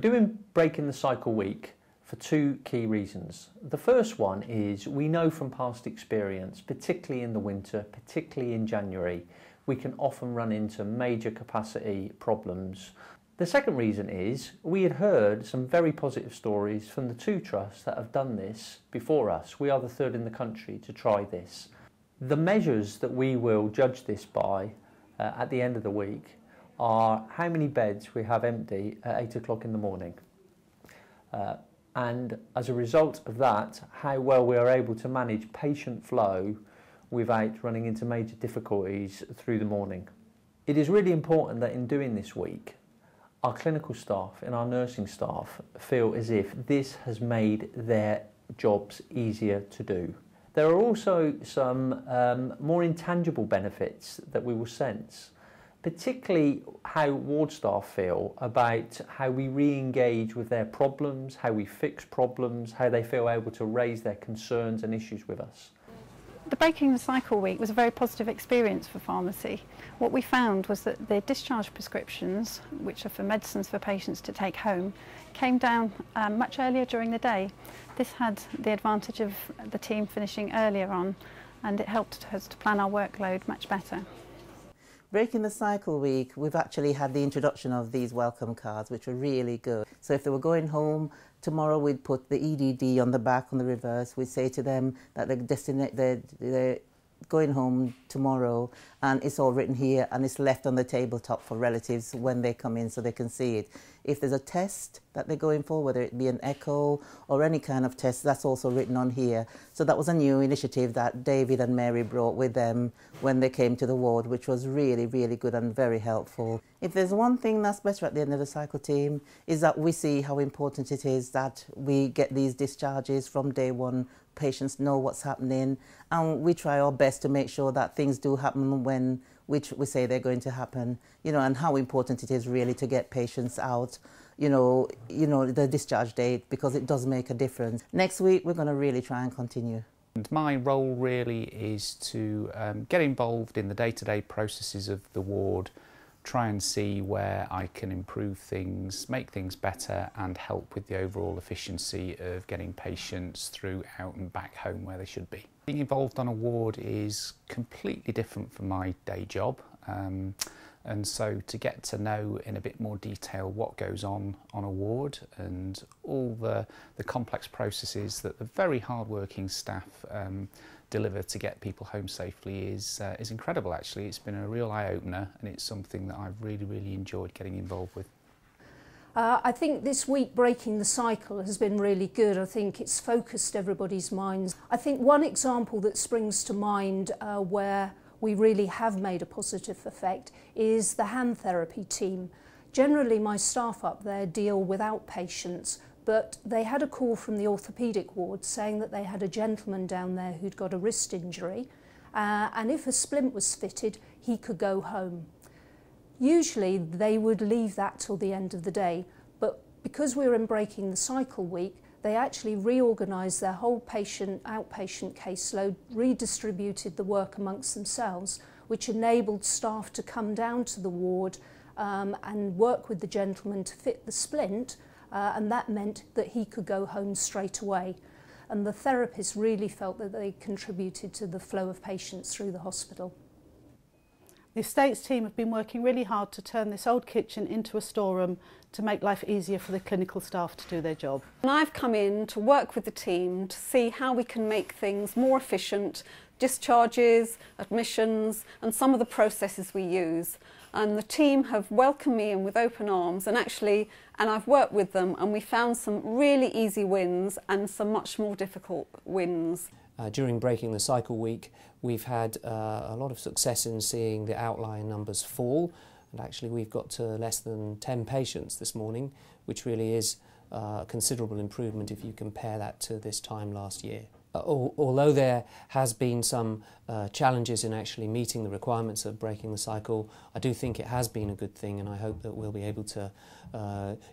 We're doing Breaking the Cycle Week for two key reasons. The first one is we know from past experience, particularly in the winter, particularly in January, we can often run into major capacity problems. The second reason is we had heard some very positive stories from the two trusts that have done this before us. We are the third in the country to try this. The measures that we will judge this by at the end of the week are how many beds we have empty at 8 o'clock in the morning. And as a result of that, how well we are able to manage patient flow without running into major difficulties through the morning. It is really important that in doing this week, our clinical staff and our nursing staff feel as if this has made their jobs easier to do. There are also some more intangible benefits that we will sense, particularly how ward staff feel about how we re-engage with their problems, how we fix problems, how they feel able to raise their concerns and issues with us. The Breaking the Cycle Week was a very positive experience for pharmacy. What we found was that the discharge prescriptions, which are for medicines for patients to take home, came down much earlier during the day. This had the advantage of the team finishing earlier on, and it helped us to plan our workload much better. Breaking the Cycle Week, we've actually had the introduction of these welcome cards, which were really good. So if they were going home, tomorrow we'd put the EDD on the back, on the reverse. We'd say to them that they're going home tomorrow, and it's all written here, and it's left on the tabletop for relatives when they come in so they can see it. If there's a test that they're going for, whether it be an echo or any kind of test, that's also written on here. So that was a new initiative that David and Mary brought with them when they came to the ward, which was really, really good and very helpful. If there's one thing that's better at the end of the cycle team, is that we see how important it is that we get these discharges from day one. Patients know what's happening, and we try our best to make sure that things do happen when we say they're going to happen, and how important it is really to get patients out, the discharge date, because it does make a difference. Next week, we're going to really try and continue. And my role really is to get involved in the day-to-day processes of the ward, try and see where I can improve things, make things better, and help with the overall efficiency of getting patients through, out and back home where they should be. Being involved on a ward is completely different from my day job, and so to get to know in a bit more detail what goes on a ward and all the complex processes that the very hard-working staff deliver to get people home safely is incredible. Actually, it's been a real eye-opener, and it's something that I've really, really enjoyed getting involved with. I think this week Breaking the Cycle has been really good. I think it's focused everybody's minds. I think one example that springs to mind where we really have made a positive effect is the hand therapy team. Generally my staff up there deal with outpatients, but they had a call from the orthopaedic ward saying that they had a gentleman down there who'd got a wrist injury, and if a splint was fitted, he could go home. Usually they would leave that till the end of the day, but because we're in Breaking the Cycle Week, they actually reorganised their whole outpatient caseload, redistributed the work amongst themselves, which enabled staff to come down to the ward and work with the gentleman to fit the splint, and that meant that he could go home straight away. And the therapists really felt that they contributed to the flow of patients through the hospital. The estates team have been working really hard to turn this old kitchen into a storeroom to make life easier for the clinical staff to do their job. And I've come in to work with the team to see how we can make things more efficient, discharges, admissions, and some of the processes we use. And the team have welcomed me in with open arms, and I've worked with them, and we found some really easy wins and some much more difficult wins. During Breaking the Cycle Week, we've had a lot of success in seeing the outline numbers fall, and actually we've got to less than 10 patients this morning, which really is a considerable improvement if you compare that to this time last year. Although there has been some challenges in actually meeting the requirements of Breaking the Cycle, I do think it has been a good thing, and I hope that we'll be able to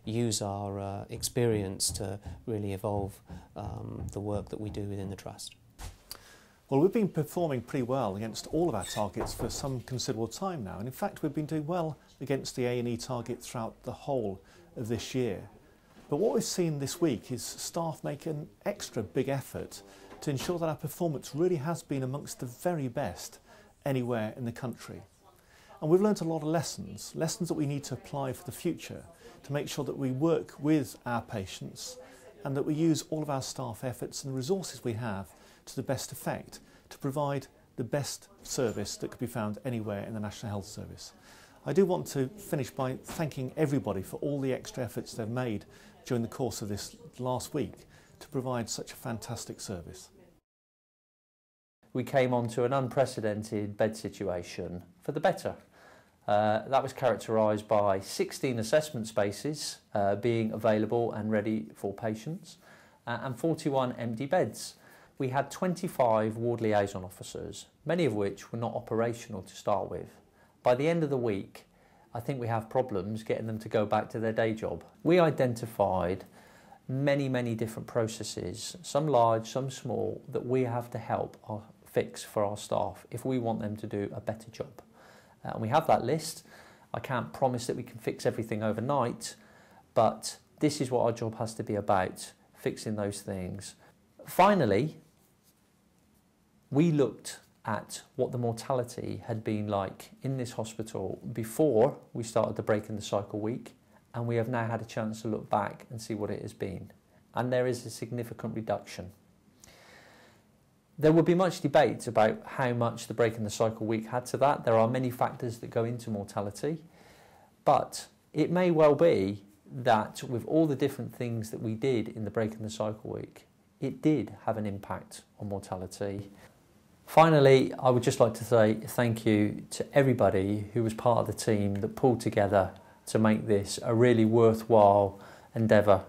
use our experience to really evolve the work that we do within the Trust. Well, we've been performing pretty well against all of our targets for some considerable time now, and in fact we've been doing well against the A&E target throughout the whole of this year. But what we've seen this week is staff make an extra big effort to ensure that our performance really has been amongst the very best anywhere in the country. And we've learnt a lot of lessons that we need to apply for the future to make sure that we work with our patients and that we use all of our staff efforts and resources we have to the best effect to provide the best service that could be found anywhere in the National Health Service. I do want to finish by thanking everybody for all the extra efforts they've made during the course of this last week to provide such a fantastic service. We came onto an unprecedented bed situation for the better. That was characterised by 16 assessment spaces being available and ready for patients and 41 empty beds. We had 25 ward liaison officers, many of which were not operational to start with. By the end of the week, I think we have problems getting them to go back to their day job. We identified many different processes, some large, some small, that we have to help fix for our staff if we want them to do a better job. And we have that list. I can't promise that we can fix everything overnight, but this is what our job has to be about, fixing those things. Finally, we looked at what the mortality had been like in this hospital before we started the Breaking the Cycle week, and we have now had a chance to look back and see what it has been. And there is a significant reduction. There will be much debate about how much the Breaking the Cycle week had to that. There are many factors that go into mortality, but it may well be that with all the different things that we did in the Breaking the Cycle week, it did have an impact on mortality. Finally, I would just like to say thank you to everybody who was part of the team that pulled together to make this a really worthwhile endeavour